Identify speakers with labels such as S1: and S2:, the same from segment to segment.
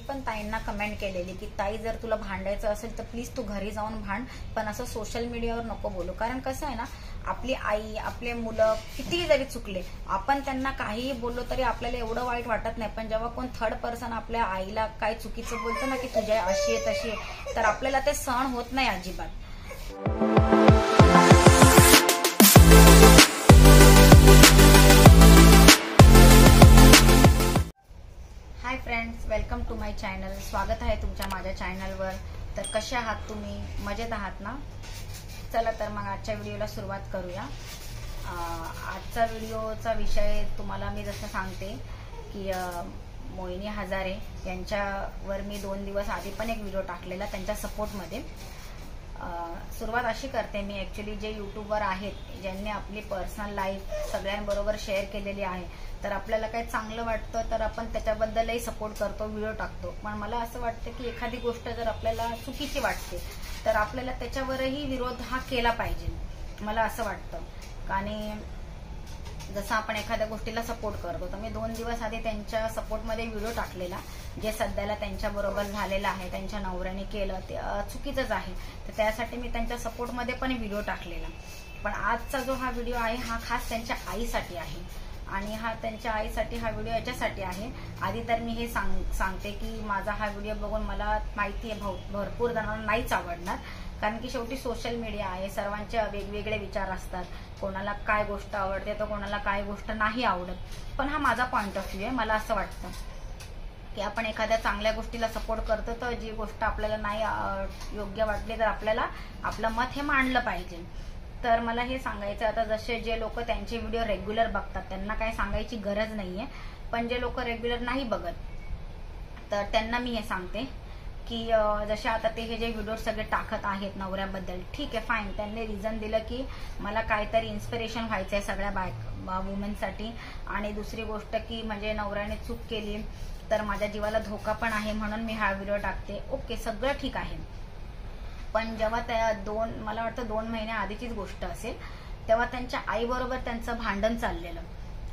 S1: पण ताईंना कमेंट केलेली की ताई जर तुला भांडायचं असेल तर प्लीज तू घरी जाऊन भांड, पण असं सोशल मीडियावर नको बोलू. कारण कसं आहे ना, आपली आई आपले मुलं कितीही जरी चुकले, आपण त्यांना काहीही बोललो तरी आपल्याला एवढं वाईट वाटत नाही. पण जेव्हा कोण थर्ड पर्सन आपल्या आईला काय चुकीचं बोलतं ना की तुझ्या अशी आहे तशी आहे, तर आपल्याला ते सहन होत नाही अजिबात. Hi friends, welcome to my channel. स्वागत आहे तुमच्या माझ्या चॅनलवर. तर कसे आहात तुम्ही? मजेत आहात ना? चला तर मग आजच्या व्हिडिओला सुरुवात करूया. आजचा व्हिडिओचा विषय तुम्हाला मी जसं सांगते की मोहिनी हजारे यांच्यावर मी 2 दिवस आधी पण एक व्हिडिओ टाकलेला त्यांच्या सपोर्टमध्ये. सुरुवात अशी करते मी, ॲक्च्युली जे यूट्यूबवर आहेत ज्यांनी आपली पर्सनल लाईफ सगळ्यांबरोबर शेअर केलेली आहे, तर आपल्याला काही चांगलं वाटतं तर आपण त्याच्याबद्दलही सपोर्ट करतो, व्हिडिओ टाकतो. पण मला असं वाटतं की एखादी गोष्ट जर आपल्याला चुकीची वाटते तर आपल्याला त्याच्यावरही विरोध हा केला पाहिजे, मला असं वाटतं. आणि जसं आपण एखाद्या गोष्टीला सपोर्ट करतो, तर मी 2 दिवस आधी त्यांच्या सपोर्टमध्ये व्हिडिओ टाकलेला, जे सध्याला त्यांच्याबरोबर झालेलं आहे, त्यांच्या नवऱ्याने केलं ते चुकीचंच आहे, तर त्यासाठी मी त्यांच्या सपोर्टमध्ये पण व्हिडिओ टाकलेला. पण आजचा जो हा व्हिडिओ आहे हा खास त्यांच्या आईसाठी आहे. आणि हा त्यांच्या आईसाठी हा व्हिडिओ याच्यासाठी आहे, आधी तर मी हे सांगते की माझा हा व्हिडिओ बघून मला माहिती आहे भरपूर जणांना नाहीच आवडणार. कारण की शेवटी सोशल मीडिया आहे, सर्वांचे वेगवेगळे विचार असतात. कोणाला काय गोष्ट आवडते तर कोणाला काय गोष्ट नाही आवडत. पण हा माझा पॉइंट ऑफ व्ह्यू आहे. मला असं वाटतं की आपण एखाद्या चांगल्या गोष्टीला सपोर्ट करतो तर जी गोष्ट आपल्याला नाही योग्य वाटली तर आपल्याला आपलं मत हे मांडलं पाहिजे. तर मला हे सांगायचं आता, जसे जे लोक त्यांचे व्हिडिओ रेग्युलर बघतात त्यांना काही सांगायची गरज नाहीये, पण जे लोक रेग्युलर नाही बघत तर त्यांना मी हे सांगते की जसे आता ते हे जे व्हिडिओ सगळे टाकत आहेत नवऱ्याबद्दल, ठीक आहे फाईन, त्यांनी रिझन दिलं की मला काहीतरी इन्स्पिरेशन व्हायचंय सगळ्या वुमेनसाठी. आणि दुसरी गोष्ट की म्हणजे नवऱ्याने चूक केली तर माझ्या जीवाला धोका पण आहे म्हणून मी हा व्हिडिओ टाकते. ओके, सगळं ठीक आहे. पण जेव्हा त्या मला वाटतं 2 महिन्या आधीचीच गोष्ट असेल, तेव्हा त्यांच्या आईबरोबर त्यांचं भांडण चाललेलं.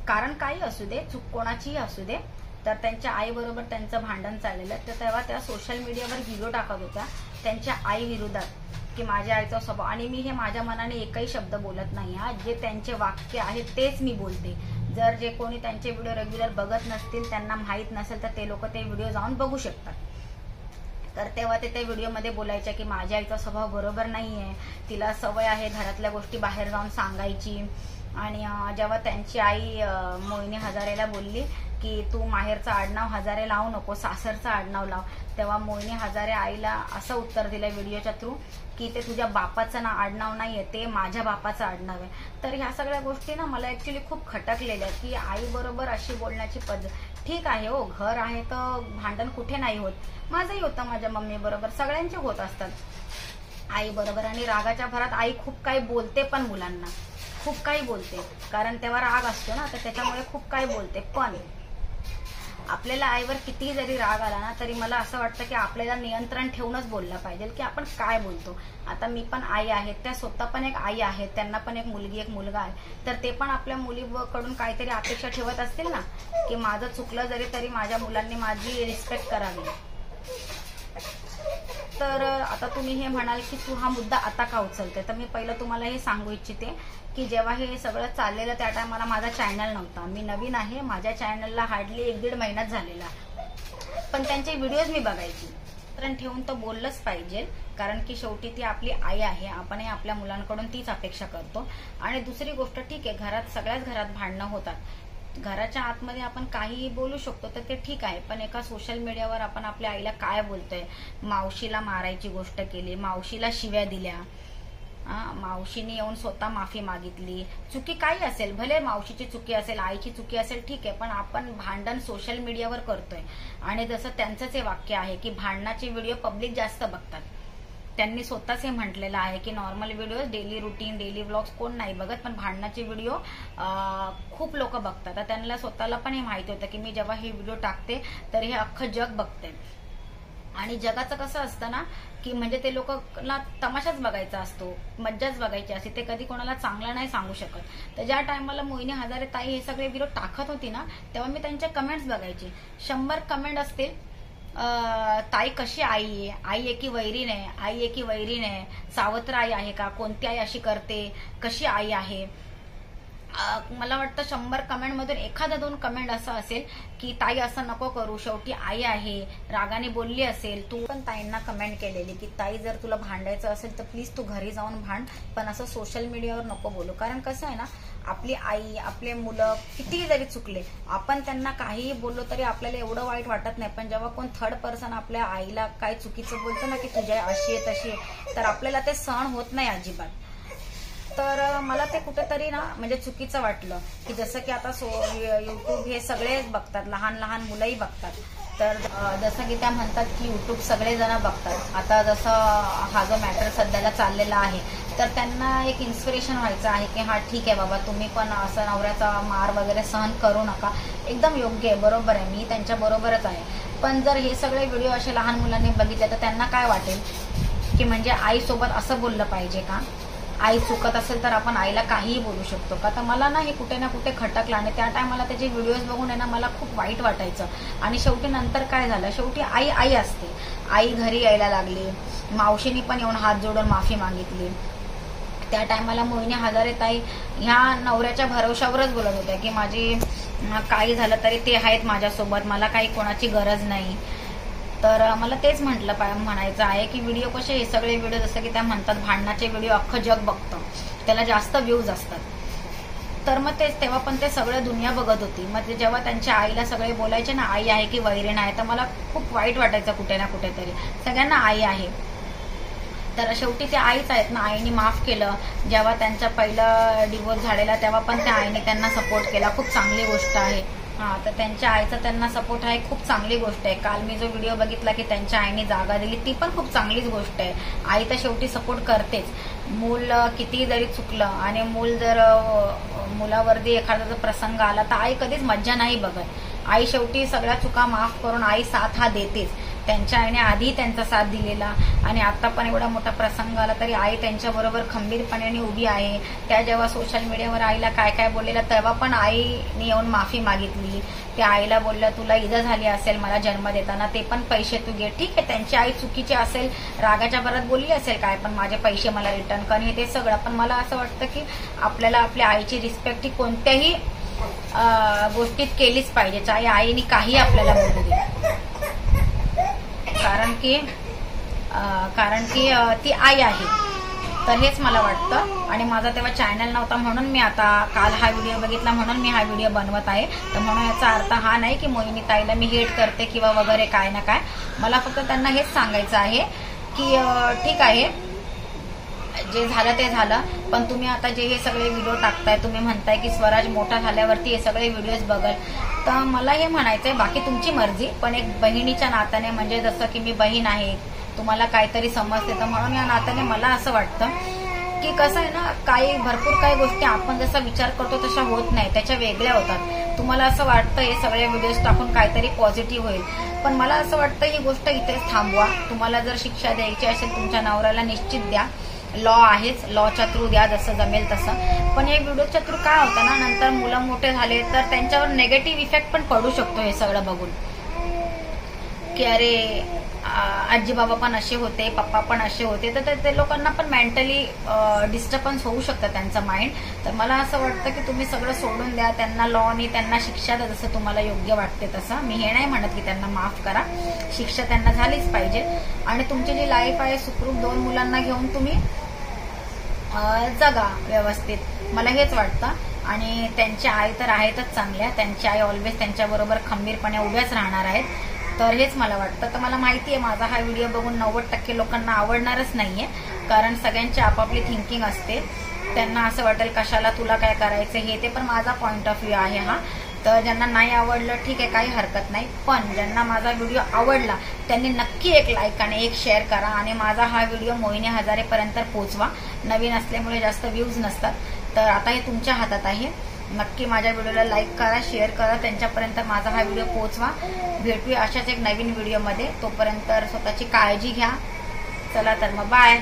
S1: कारण काही असू दे, चूक कोणाचीही असू दे, तर त्यांच्या आईबरोबर त्यांचं भांडण चाललेलं. तर तेव्हा त्या सोशल मीडियावर व्हिडिओ टाकत होत्या त्यांच्या आई विरोधात की माझ्या आईचा स्वभाव. आणि मी हे माझ्या मनाने एकही शब्द बोलत नाही हा, जे त्यांचे वाक्य आहे तेच मी बोलते. जर जे कोणी त्यांचे व्हिडिओ रेग्युलर बघत नसतील, त्यांना माहीत नसेल, तर ते लोक ते व्हिडिओ जाऊन बघू शकतात. तर तेव्हा ते व्हिडिओमध्ये बोलायच्या की माझ्या आईचा स्वभाव बरोबर नाहीये, तिला सवय आहे घरातल्या गोष्टी बाहेर जाऊन सांगायची. आणि जेव्हा त्यांची आई मोहिनी हजारेला बोलली की तू माहेरचं आडनाव हजारे लावू नको, सासरचं आडनाव लाव, तेव्हा मोहिनी हजारे आईला असं उत्तर दिलं व्हिडिओच्या थ्रू की ते तुझ्या बापाचं ना आडनाव नाहीये, ते माझ्या बापाचं आडनाव आहे. तर ह्या सगळ्या गोष्टी ना मला ऍक्च्युली खूप खटकलेल्या की आई बरोबर अशी बोलण्याची पद्धत. ठीक आहे हो, घर आहे तर भांडण कुठे नाही होत. माझंही होतं माझ्या मम्मी बरोबर, सगळ्यांचे होत असतात आई बरोबर. आणि रागाच्या भरात आई खूप काही बोलते, पण मुलांना खूप काही बोलते, कारण तेव्हा राग असतो ना, तर त्याच्यामुळे खूप काही बोलते. पण आपल्याला आईवर कितीही जरी राग आला ना, तरी मला असं वाटतं की आपल्याला नियंत्रण ठेवूनच बोललं पाहिजे की आपण काय बोलतो. आता मी पण आई आहे, त्या स्वतः पण एक आई आहेत, त्यांना पण एक मुलगी एक मुलगा आहे, तर ते पण आपल्या मुलीकडून काहीतरी अपेक्षा ठेवत असतील ना की माझं चुकलं जरी तरी माझ्या मुलांनी माझी रिस्पेक्ट करावी. तर आता तुम्ही हे म्हणाल की तू हा मुद्दा आता का उचलते, तर मी पहिलं तुम्हाला हे सांगू इच्छिते की जेव्हा हे सगळं चाललेलं त्या टायमाला माझा चॅनल नव्हता, मी नवीन आहे, माझ्या चॅनलला हार्डली 1-1.5 महिनाच झालेला, पण त्यांचे व्हिडिओज मी बघायची. नियंत्रण ठेवून तर बोललंच पाहिजे, कारण की शेवटी ती आपली आई आहे, आपणही आपल्या मुलांकडून तीच अपेक्षा करतो. आणि दुसरी गोष्ट, ठीक आहे घरात सगळ्याच घरात भांडणं होतात, घराच्या आतमध्ये आपण काहीही बोलू शकतो तर ते ठीक आहे, पण एका सोशल मीडियावर आपण आपल्या आईला काय बोलतोय, मावशीला मारायची गोष्ट केली, मावशीला शिव्या दिल्या, मावशीने येऊन स्वतः माफी मागितली, चुकी काही असेल, भले मावशीची चुकी असेल आईची चुकी असेल ठीक आहे, पण आपण भांडण सोशल मीडियावर करतोय. आणि जसं त्यांचंच हे वाक्य आहे की भांडणाचे व्हिडिओ पब्लिक जास्त बघतात, त्यांनी स्वतःच हे म्हटलेलं आहे की normal video, daily routine, daily vlogs कोण नाही बघत, पण भांडणाचे व्हिडिओ खूप लोक बघतात. त्यांना स्वतःला पण हे माहिती होतं की मी जेव्हा हे व्हिडिओ टाकते तर हे अख्खं जग बघते. आणि जगाचं कसं असतं ना की म्हणजे ते लोकांना तमाशाच बघायचा असतो, मज्जाच बघायची असते, ते कधी कोणाला चांगलं नाही सांगू शकत. तर ज्या टायमाला मोहिनी हजारे ताई हे सगळे व्हिडिओ टाकत होती ना, तेव्हा मी त्यांच्या कमेंट्स बघायची. 100 कमेंट असतील ताई कशी आई आहे, आई आहे की वैरीण आहे, आई आहे की वैरीण आहे, सावत्र आई आहे का, कोणती आई अशी करते, कशी आई आहे. मला वाटतं 100 कमेंटमधून एखादा 2 कमेंट असं असेल की ताई असं नको करू, शेवटी आई आहे, रागाने बोलली असेल. तू पण ताईंना कमेंट केलेली की ताई जर तुला भांडायचं असेल तर प्लीज तू घरी जाऊन भांड, पण असं सोशल मीडियावर नको बोलू. कारण कसं आहे ना, आपली आई, आपले मुलं कितीही जरी चुकले, आपण त्यांना काहीही बोललो तरी आपल्याला एवढं वाईट वाटत नाही. पण जेव्हा कोण थर्ड पर्सन आपल्या आईला काय चुकीचं बोलतं ना की तुझ्या अशी आहे तशी आहे, तर आपल्याला ते सहन होत नाही अजिबात. तर मला ते कुठेतरी ना म्हणजे चुकीचं वाटलं की जसं की आता युट्यूब हे सगळेच बघतात, लहान लहान मुलंही बघतात. तर जसं की त्या म्हणतात की युट्यूब सगळेजण बघतात. आता जसं हा जो मॅटर सध्याला चाललेला आहे, तर त्यांना एक इन्स्पिरेशन व्हायचं आहे की हा ठीक आहे बाबा, तुम्ही पण असं नवऱ्याचा मार वगैरे सहन करू नका. एकदम योग्य आहे, बरोबर आहे, मी त्यांच्या बरोबरच आहे. पण जर हे सगळे व्हिडिओ असे लहान मुलांनी बघितले तर त्यांना काय वाटेल की म्हणजे आईसोबत असं बोललं पाहिजे का, आई चुकत असेल तर आपण आईला काहीही बोलू शकतो का. तर मला ना हे कुठे ना कुठे खटकलं आणि त्या टायमाला त्याचे व्हिडिओज बघून आहे ना मला खूप वाईट वाटायचं. आणि शेवटी नंतर काय झालं, शेवटी आई आई असते. आई घरी यायला लागली, मावशीनी पण येऊन हात जोडून माफी मागितली. त्या टायमाला मोहिनी हजारे ताई ह्या नवऱ्याच्या भरवशावरच बोलत होत्या की माझी काही झालं तरी ते आहेत माझ्यासोबत, मला काही कोणाची गरज नाही. तर मला तेच म्हणायचं आहे की व्हिडिओ कसे, हे सगळे व्हिडिओ जसं की त्या म्हणतात भांडणाचे व्हिडिओ अख्खं जग बघतं, त्याला जास्त व्ह्यूज असतात. तर मग तेच तेव्हा पण ते सगळं दुनिया बघत होती. मग ते जेव्हा त्यांच्या आईला सगळे बोलायचे ना आई आहे की वैरीण आहे, तर मला खूप वाईट वाटायचं कुठे ना कुठेतरी. सगळ्यांना आई आहे, तर शेवटी त्या आईच आहेत ना. आईने माफ केलं. जेव्हा त्यांचा पहिला डिवोर्स झालेला तेव्हा पण त्या आईने त्यांना सपोर्ट केला, खूप चांगली गोष्ट आहे. तर त्यांच्या आईचा त्यांना सपोर्ट आहे, खूप चांगली गोष्ट आहे. काल मी जो व्हिडिओ बघितला की त्यांच्या आईने जागा दिली, ती पण खूप चांगलीच गोष्ट आहे. आई तर शेवटी सपोर्ट करतेच. मूल किती जरी चुकलं आणि मूल जर मुलावरती एखादा जर प्रसंग आला तर आई कधीच मज्जा नाही बघत. आई शेवटी सगळ्या चुका माफ करून आई साथ हा देतेच. त्यांच्या आईने आधी त्यांचा साथ दिलेला आणि आता पण एवढा मोठा प्रसंग आला तरी आई त्यांच्याबरोबर खंबीरपणे उभी आहे. त्या जेव्हा सोशल मीडियावर आईला काय काय बोललेलं तेव्हा पण आईने येऊन माफी मागितली. त्या आईला बोलल्या तुला इजा झाली असेल मला जन्म देताना, ते पण पैसे तू घे. ठीक आहे, त्यांची आई चुकीची असेल, रागाच्या भरात बोलली असेल काय, पण माझे पैसे मला रिटर्न कर, हे ते सगळं. पण मला असं वाटतं की आपल्याला आपल्या आईची रिस्पेक्ट ही कोणत्याही गोष्टीत केलीच पाहिजे, चाहे आईने काही आपल्याला बोलू दे. कारण की ती आई आहे. तर हेच मला वाटतं. आणि माझा तेव्हा चॅनल नव्हता म्हणून मी आता काल हा व्हिडिओ बघितला म्हणून मी हा व्हिडिओ बनवत आहे. तर म्हणून याचा अर्थ हा नाही की मोहिनी ताईला मी हेट करते किंवा वगैरे काय ना काय. मला फक्त त्यांना हेच सांगायचं आहे की ठीक आहे, जे झालं ते झालं, पण तुम्ही आता जे हे सगळे व्हिडिओ टाकताय, तुम्ही म्हणताय की स्वराज मोठा झाल्यावरती हे सगळे व्हिडिओज बघल, तर मला हे म्हणायचंय बाकी तुमची मर्जी, पण एक बहिणीच्या नात्याने, म्हणजे जसं की मी बहीण आहे, तुम्हाला काहीतरी समजते, तर म्हणून या नात्याने मला असं वाटतं की कसं आहे ना, भरपूर काही गोष्टी आपण जसा विचार करतो तशा होत नाही, त्याच्या वेगळ्या होतात. तुम्हाला असं वाटतं हे सगळे व्हिडिओज टाकून काहीतरी पॉझिटिव्ह होईल, पण मला असं वाटतं ही गोष्ट इथेच थांबवा. तुम्हाला जर शिक्षा द्यायची असेल तुमच्या नवऱ्याला निश्चित द्या, लॉ आहेच, लॉच्या थ्रू द्या जसं जमेल तसं. पण या व्हिडिओच्या थ्रू काय होतं ना, नंतर मुलं मोठे झाले तर त्यांच्यावर नेगेटिव्ह इफेक्ट पण पडू शकतो हे सगळं बघून, की अरे आजी बाबा पण असे होते, पप्पा पण असे होते, तर ते लोकांना पण मेंटली डिस्टर्बन्स होऊ शकतं त्यांचं माइंड. तर मला असं वाटतं की तुम्ही सगळं सोडून द्या, त्यांना लॉनी त्यांना शिक्षा द्या जसं तुम्हाला योग्य वाटते तसं. मी हे नाही म्हणत की त्यांना माफ करा, शिक्षा त्यांना झालीच पाहिजे. आणि तुमची जी लाईफ आहे सुखरूप 2 मुलांना घेऊन तुम्ही जगा व्यवस्थित, मला हेच वाटतं. आणि त्यांच्या आई तर आहेतच चांगल्या, त्यांची आई ऑलवेज त्यांच्याबरोबर खंबीरपणे उभ्याच राहणार आहेत. तर हेच मला वाटतं. तर मला माहिती आहे माझा हा व्हिडिओ बघून 90% लोकांना आवडणारच नाहीये, कारण सगळ्यांची आपापली थिंकिंग असते. त्यांना असं वाटेल कशाला तुला काय करायचं हे ते, पण माझा पॉइंट ऑफ व्ह्यू आहे हा. तर ज्यांना नाही आवडलं ठीक आहे, काही हरकत नाही, पण ज्यांना माझा व्हिडिओ आवडला त्यांनी नक्की एक लाईक आणि एक शेअर करा आणि माझा हा व्हिडिओ मोहिनी हजारेपर्यंत पोहोचवा. नवीन असल्यामुळे जास्त व्ह्यूज नसतात, तर आता हे तुमच्या हातात आहे. नक्की माझ्या व्हिडिओला लाईक करा, शेअर करा, त्यांच्यापर्यंत माझा हा व्हिडिओ पोहोचवा. भेटूया अशाच एक नवीन व्हिडिओमध्ये. तोपर्यंत स्वतःची काळजी घ्या. चला तर मग बाय.